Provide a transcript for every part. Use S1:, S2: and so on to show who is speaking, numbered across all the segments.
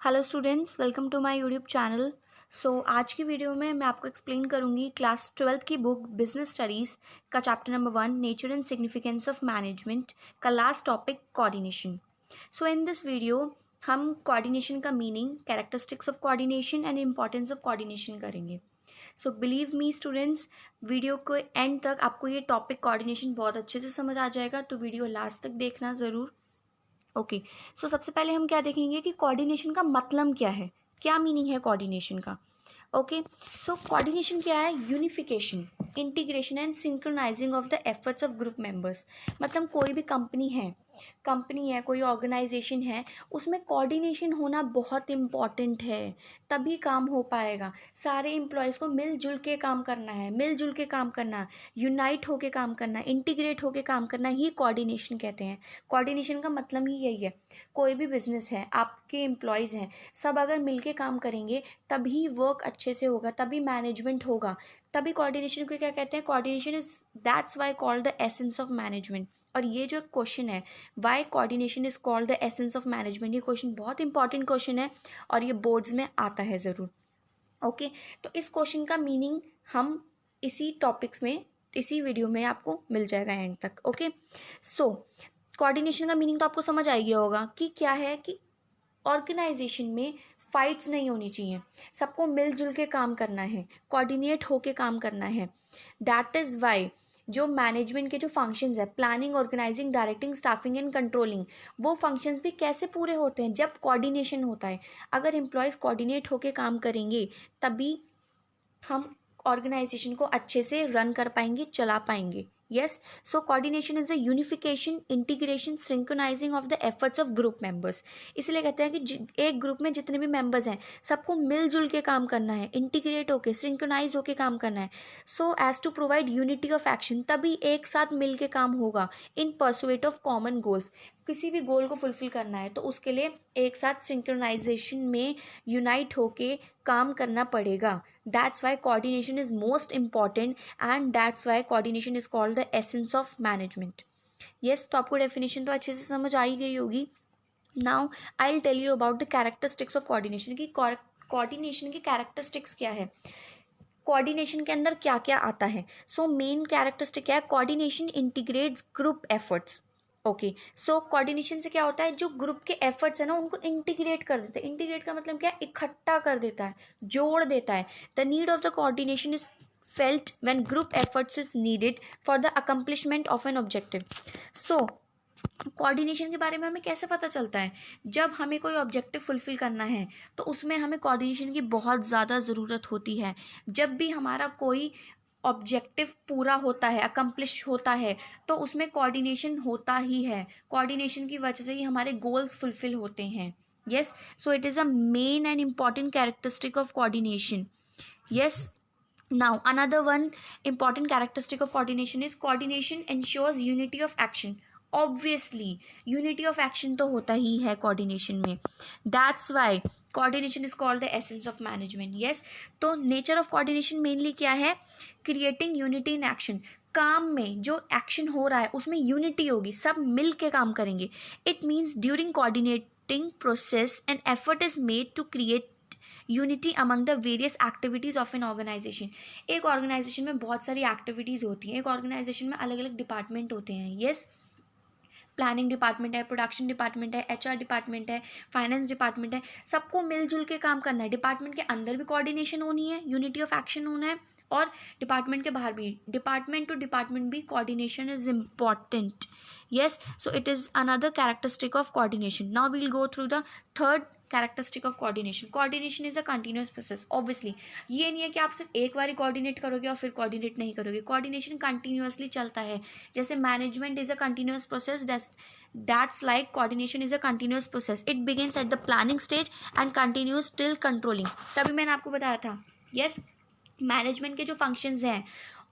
S1: Hello students, welcome to my YouTube channel. आज की video में मैं आपको एक्सप्लेन करूंगी क्लास 12th की बुक बिजनेस स्टडीज़ का chapter number 1 nature and significance of management का last topic coordination. In this video हम कोऑर्डिनेशन का meaning, characteristics of coordination and importance of coordination करेंगे। बिलीव मी स्टूडेंट्स, वीडियो के end तक आपको ये टॉपिक कोऑर्डिनेशन बहुत अच्छे से समझ आ जाएगा, तो वीडियो लास्ट तक देखना ज़रूर। ओके। सबसे पहले हम क्या देखेंगे कि कोऑर्डिनेशन का मतलब क्या है, क्या मीनिंग है कोऑर्डिनेशन का। ओके। कोऑर्डिनेशन क्या है? Unification, integration and synchronising of the efforts of group members. मतलब कोई भी कंपनी है, कोई ऑर्गेनाइजेशन है, उसमें कोऑर्डिनेशन होना बहुत इम्पॉर्टेंट है, तभी काम हो पाएगा। सारे एम्प्लॉयज़ को मिलजुल के काम करना है, मिलजुल के काम करना, यूनाइट होके काम करना, इंटीग्रेट होके काम करना ही कोऑर्डिनेशन कहते हैं। कोऑर्डिनेशन का मतलब ही यही है। कोई भी बिजनेस है, आपके एम्प्लॉयज़ हैं, सब अगर मिलके काम करेंगे तभी वर्क अच्छे से होगा, तभी मैनेजमेंट होगा, तभी कोऑर्डिनेशन को क्या कहते हैं? Coordination is that's why called the essence of management. और ये जो क्वेश्चन है, why coordination is called the essence of management, ये क्वेश्चन बहुत इंपॉर्टेंट क्वेश्चन है और ये बोर्ड्स में आता है ज़रूर। ओके। तो इस क्वेश्चन का मीनिंग हम इसी टॉपिक्स में, इसी वीडियो में आपको मिल जाएगा एंड तक। ओके। कोऑर्डिनेशन का मीनिंग तो आपको समझ आ गया होगा कि क्या है, कि ऑर्गेनाइजेशन में फाइट्स नहीं होनी चाहिए, सबको मिलजुल के काम करना है, कोऑर्डिनेट होके काम करना है। दैट इज़ वाई जो मैनेजमेंट के जो फंक्शंस है, planning, organizing, directing, staffing and controlling, वो फंक्शंस भी कैसे पूरे होते हैं? जब कोऑर्डिनेशन होता है। अगर एम्प्लॉयज़ कोऑर्डिनेट होके काम करेंगे तभी हम ऑर्गेनाइजेशन को अच्छे से रन कर पाएंगे, चला पाएंगे। Yes. Coordination is the unification, integration, synchronising of the efforts of group members. इसलिए कहते हैं कि एक ग्रुप में जितने भी मेंबर्स हैं, सबको मिलजुल के काम करना है, इंटीग्रेट होके, सिंक्रोनाइज होके काम करना है, so as to provide unity of action, तभी एक साथ मिल के काम होगा। In pursuit of common goals, किसी भी गोल को फुलफिल करना है तो उसके लिए एक साथ सिंक्रोनाइजेशन में यूनाइट होके काम करना पड़ेगा। That's why coordination is most important and that's why coordination is called the essence of management. Yes. तो आपको डेफिनेशन तो अच्छे से समझ आ ही गई होगी। Now I will tell you about the characteristics of coordination, की कोऑर्डिनेशन की कैरेक्टरिस्टिक्स क्या है, कोऑर्डिनेशन के अंदर क्या क्या आता है। मेन कैरेक्टरिस्टिक क्या है? Coordination integrates group efforts. Okay. Coordination से क्या होता है? जो ग्रुप के एफर्ट्स है ना, उनको इंटीग्रेट कर देता है। इंटीग्रेट का मतलब क्या है? इकट्ठा कर देता है, जोड़ देता है। The need of the coordination is felt when group efforts is needed for the accomplishment of an objective. Coordination के बारे में हमें कैसे पता चलता है? जब हमें कोई ऑब्जेक्टिव फुलफिल करना है तो उसमें हमें कोऑर्डिनेशन की बहुत ज़्यादा ज़रूरत होती है। जब भी हमारा कोई ऑब्जेक्टिव पूरा होता है, अकम्प्लिश होता है, तो उसमें कोऑर्डिनेशन होता ही है। कोऑर्डिनेशन की वजह से ही हमारे गोल्स फुलफिल होते हैं। Yes. It is a main and important characteristic of coordination. Yes. Now, another one important characteristic of coordination ensures unity of action. Obviously, unity of action तो होता ही है coordination में. That's why coordination is called the essence of management. Yes. तो nature of coordination mainly क्या है? Creating unity in action. काम में जो एक्शन हो रहा है उसमें यूनिटी होगी, सब मिल के काम करेंगे. It means during coordinating process an effort is made to create unity among the various activities of an organization. एक ऑर्गेनाइजेशन में बहुत सारी एक्टिविटीज़ होती हैं, एक ऑर्गेनाइजेशन में अलग अलग डिपार्टमेंट होते हैं। यस। प्लानिंग डिपार्टमेंट है, प्रोडक्शन डिपार्टमेंट है, एचआर डिपार्टमेंट है, फाइनेंस डिपार्टमेंट है, सबको मिलजुल के काम करना है। डिपार्टमेंट के अंदर भी कोऑर्डिनेशन होनी है, यूनिटी ऑफ एक्शन होना है, और डिपार्टमेंट के बाहर भी, डिपार्टमेंट टू डिपार्टमेंट भी coordination is important. Yes. It is another characteristic of coordination. Now we'll go through the third characteristic of coordination. Coordination is a continuous process. Obviously, ये नहीं है कि आप सिर्फ एक बार कोऑर्डिनेट करोगे और फिर कोऑर्डिनेट नहीं करोगे. कोऑर्डिनेशन कंटिन्यूसली चलता है. जैसे management is a continuous process, that's like coordination is a continuous process. It begins at the planning stage and continuous till controlling. तभी मैंने आपको बताया था. यस. मैनेजमेंट के जो फंक्शंस हैं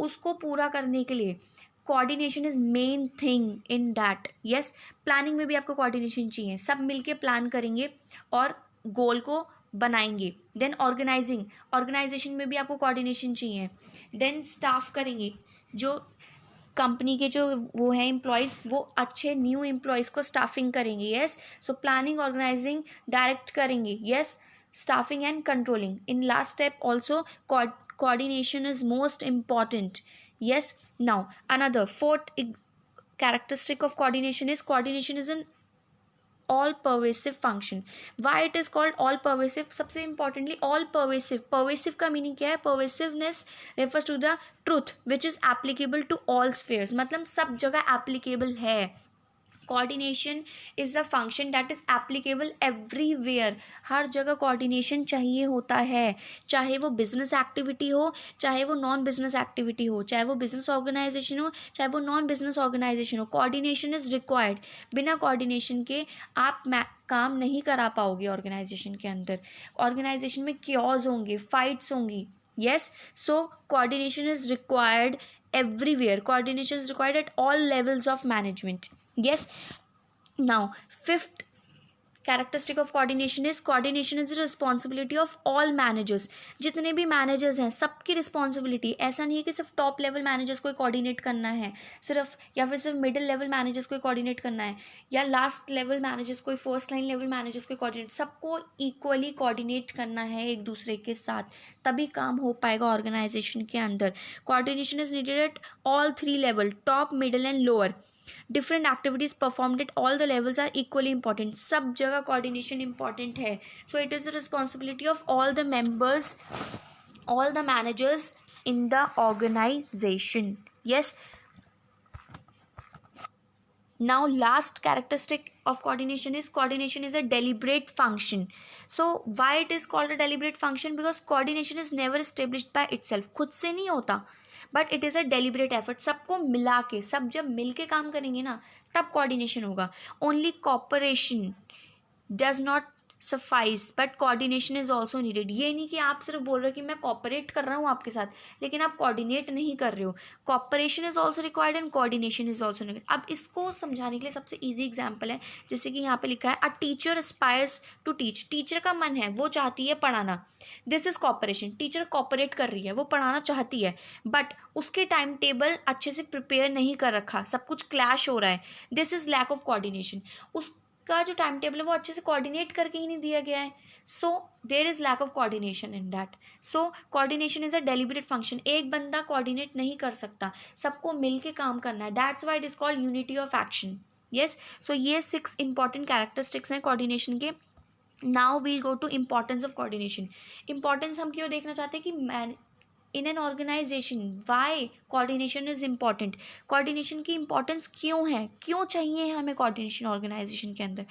S1: उसको पूरा करने के लिए coordination is main thing in that. Yes. Planning में भी आपको कोऑर्डिनेशन चाहिए, सब मिलके प्लान करेंगे और गोल को बनाएंगे. देन ऑर्गेनाइजेशन में भी आपको कोऑर्डिनेशन चाहिए. देन स्टाफ करेंगे, जो कंपनी के जो वो हैं एम्प्लॉयज़, वो अच्छे न्यू एम्प्लॉयज़ को स्टाफिंग करेंगे. Yes, so planning, organizing, direct करेंगे. Yes, staffing and controlling. In last step also coordination is most important. Yes, now another fourth characteristic of coordination is an all pervasive function. Why it is called all pervasive? सबसे importantly all pervasive का meaning क्या है? Pervasiveness refers to the truth which is applicable to all spheres. मतलब सब जगह applicable है. Coordination is the function that is applicable everywhere. हर जगह कोऑर्डिनेशन चाहिए होता है, चाहे वो बिजनेस एक्टिविटी हो, चाहे वो नॉन बिजनेस एक्टिविटी हो, चाहे वो बिजनेस ऑर्गेनाइजेशन हो, चाहे वो नॉन बिजनेस ऑर्गेनाइजेशन हो. Coordination is required. बिना कोऑर्डिनेशन के आप काम नहीं करा पाओगे ऑर्गेनाइजेशन के अंदर. ऑर्गेनाइजेशन में क्योज होंगे, फाइट्स होंगी. yes, so coordination is required everywhere. Coordination is required at all levels of management. Yes, now fifth characteristic of coordination is the responsibility of all managers. जितने भी मैनेजर्स हैं सबकी responsibility. ऐसा नहीं है कि सिर्फ टॉप लेवल मैनेजर्स को कोऑर्डिनेट करना है सिर्फ, या फिर सिर्फ मिडिल लेवल मैनेजर्स को कोऑर्डिनेट करना है, या लास्ट लेवल मैनेजर्स को, फर्स्ट लाइन लेवल मैनेजर्स को कोऑर्डिनेट. सबको इक्वली कोऑर्डिनेट करना है एक दूसरे के साथ, तभी काम हो पाएगा ऑर्गेनाइजेशन के अंदर. Coordination is needed at all 3 level, top, middle and lower. Different activities performed at all the levels are equally important. सब जगह कोऑर्डिनेशन इंपॉर्टेंट है. So it is the responsibility of all the members, all the managers in the organization. Yes, now last characteristic of coordination is a deliberate function. So why it is called a deliberate function? Because coordination is never established by itself. खुद से नहीं होता, but it is a deliberate effort. सबको मिला के, सब जब मिल के काम करेंगे ना तब कोऑर्डिनेशन होगा. Only cooperation does not suffice but coordination is also needed. ये नहीं कि आप सिर्फ बोल रहे हो कि मैं कॉपरेट कर रहा हूँ आपके साथ, लेकिन आप कोऑर्डिनेट नहीं कर रहे हो. Cooperation is also required and coordination is also needed. अब इसको समझाने के लिए सबसे ईजी एग्जाम्पल है, जैसे कि यहाँ पे लिखा है, a teacher aspires to teach. Teacher का मन है, वो चाहती है पढ़ाना. This is cooperation. Teacher cooperate कर रही है, वो पढ़ाना चाहती है, बट उसके टाइम टेबल अच्छे से प्रिपेयर नहीं कर रखा, सब कुछ क्लैश हो रहा है. This is lack of coordination. उसका जो टाइम टेबल है वो अच्छे से कोऑर्डिनेट करके ही नहीं दिया गया है. So there is lack of coordination in that. So coordination is a deliberate function. एक बंदा कोऑर्डिनेट नहीं कर सकता, सबको मिल के काम करना है. That's why it is called unity of action. Yes, so ये 6 इंपॉर्टेंट कैरेक्टरिस्टिक्स हैं कोऑर्डिनेशन के. Now we'll go to importance of coordination. Importance हम क्यों देखना चाहते हैं कि in an organization why coordination is important. Coordination की इंपॉर्टेंस क्यों है, क्यों चाहिए हमें कोऑर्डिनेशन ऑर्गेनाइजेशन के अंदर.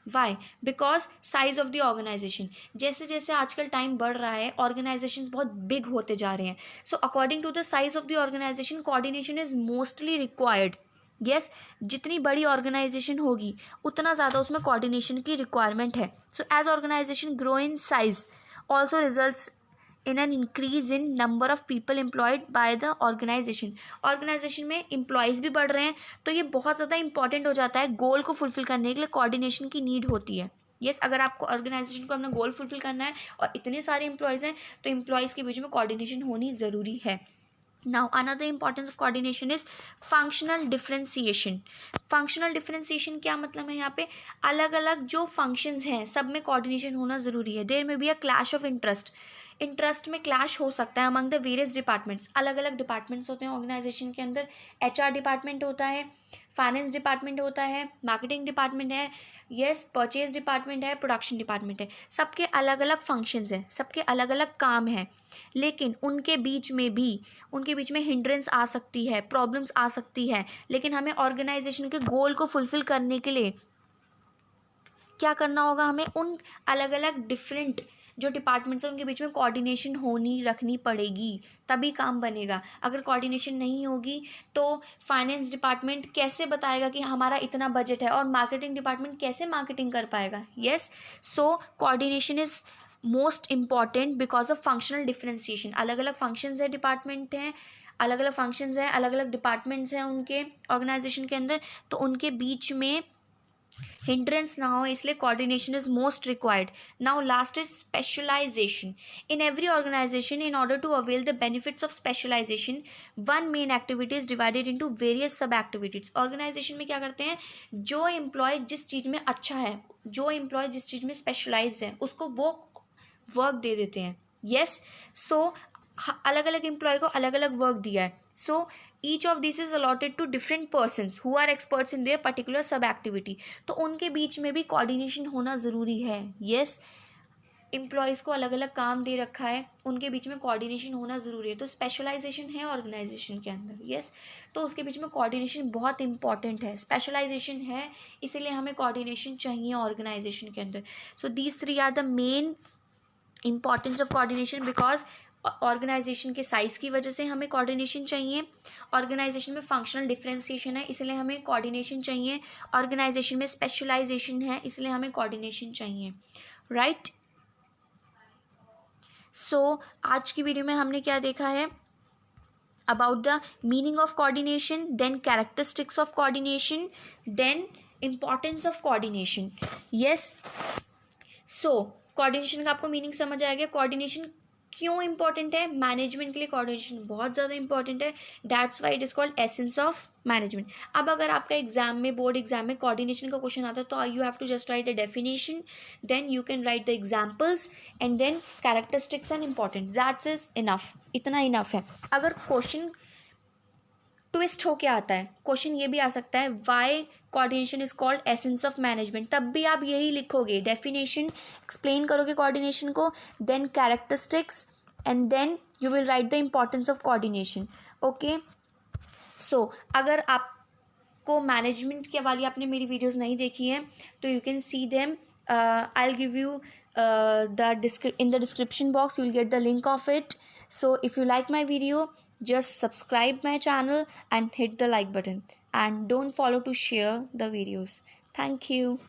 S1: Why? Because size of the organization. जैसे जैसे आजकल टाइम बढ़ रहा है, ऑर्गेनाइजेशन बहुत बिग होते जा रहे हैं. So according to the size of the organization coordination is mostly required. Yes, जितनी बड़ी ऑर्गेनाइजेशन होगी उतना ज़्यादा उसमें कोऑर्डिनेशन की रिक्वायरमेंट है. So as organization grow in size also results in an increase in number of people employed by the organization. Organization में employees भी बढ़ रहे हैं, तो ये बहुत ज़्यादा इंपॉर्टेंट हो जाता है. गोल को फुलफिल करने के लिए कोऑर्डिनेशन की नीड होती है. यस, अगर आपको ऑर्गेनाइजेशन को अपना गोल फुलफिल करना है और इतने सारे एम्प्लॉयज़ हैं, तो एम्प्लॉयज़ के बीच में कोऑर्डिनेशन होनी ज़रूरी है. Now another importance of coordination is functional differentiation. functional differentiation क्या मतलब है? यहाँ पे अलग अलग जो functions हैं सब में coordination होना ज़रूरी है. There may be a clash of interest. Interest में क्लैश हो सकता है अमंग द वेरियस डिपार्टमेंट्स. अलग अलग डिपार्टमेंट्स होते हैं ऑर्गेनाइजेशन के अंदर. HR डिपार्टमेंट होता है, फाइनेंस डिपार्टमेंट होता है, मार्केटिंग डिपार्टमेंट है, यस, परचेज डिपार्टमेंट है, प्रोडक्शन डिपार्टमेंट है. सबके अलग अलग फंक्शंस हैं, सबके अलग अलग काम हैं, लेकिन उनके बीच में हिंड्रेंस आ सकती है, प्रॉब्लम्स आ सकती है. लेकिन हमें ऑर्गेनाइजेशन के गोल को फुलफिल करने के लिए क्या करना होगा? हमें उन अलग अलग डिफरेंट जो डिपार्टमेंट्स हैं उनके बीच में कोऑर्डिनेशन रखनी पड़ेगी, तभी काम बनेगा. अगर कोऑर्डिनेशन नहीं होगी तो फाइनेंस डिपार्टमेंट कैसे बताएगा कि हमारा इतना बजट है, और मार्केटिंग डिपार्टमेंट कैसे मार्केटिंग कर पाएगा. Yes, so coordination is most important because of functional differentiation. अलग अलग फंक्शंस है, डिपार्टमेंट हैं, अलग अलग फंक्शंस हैं, अलग अलग डिपार्टमेंट्स हैं उनके ऑर्गेनाइजेशन के अंदर, तो उनके बीच में हिंड्रेंस ना हो, इसलिए coordination is most required. Now last is specialization. In every organization, in order to avail the benefits of specialization, one main activity is divided into various sub activities. Organization में क्या करते हैं, जो एम्प्लॉय जिस चीज़ में अच्छा है, जो एम्प्लॉय जिस चीज़ में स्पेशलाइज है, उसको वो वर्क दे देते हैं. यस, सो अलग अलग एम्प्लॉय को अलग अलग वर्क दिया है. So each of this is allotted to different persons who are experts in their particular sub activity. तो उनके बीच में भी कोऑर्डिनेशन होना ज़रूरी है. यस, एम्प्लॉयज़ को अलग अलग काम दे रखा है, उनके बीच में कोऑर्डिनेशन होना ज़रूरी है. तो स्पेशलाइजेशन है ऑर्गेनाइजेशन के अंदर. यस, तो उसके बीच में कोऑर्डिनेशन बहुत इंपॉर्टेंट है. स्पेशलाइजेशन है, इसीलिए हमें कोऑर्डिनेशन चाहिए ऑर्गेनाइजेशन के अंदर. So these three are the main importance of coordination. Because organization के साइज़ की वजह से हमें कोऑर्डिनेशन चाहिए. ऑर्गेनाइजेशन में फंक्शनल डिफरेंशिएशन है, इसलिए हमें कोऑर्डिनेशन चाहिए. ऑर्गेनाइजेशन में स्पेशलाइजेशन है, इसलिए हमें कोऑर्डिनेशन चाहिए. राइट. सो आज की वीडियो में हमने क्या देखा है, about the meaning of coordination, then characteristics of coordination, then importance of coordination. Yes, so coordination का आपको मीनिंग समझ आ गया. कोऑर्डिनेशन क्यों इंपॉर्टेंट है, मैनेजमेंट के लिए कोऑर्डिनेशन बहुत ज़्यादा इंपॉर्टेंट है. That's why it is called essence of management. अब अगर आपका एग्जाम में, बोर्ड एग्जाम में कोऑर्डिनेशन का क्वेश्चन आता है, तो you have to just write a definition, then you can write the examples and then characteristics and important. That's is enough, इतना इनफ है. अगर क्वेश्चन ट्विस्ट होके आता है, क्वेश्चन ये भी आ सकता है, why coordination is called essence of management, तब भी आप यही लिखोगे, डेफिनेशन एक्सप्लेन करोगे कोऑर्डिनेशन को, then characteristics and then you will write the importance of coordination. Okay. So अगर आपको मैनेजमेंट के वाली आपने मेरी वीडियोस नहीं देखी है, तो you can see them. I will give you in the description box, you will get the link of it. So if you like my video, just subscribe my channel and hit the like button, and don't follow to share the videos. Thank you.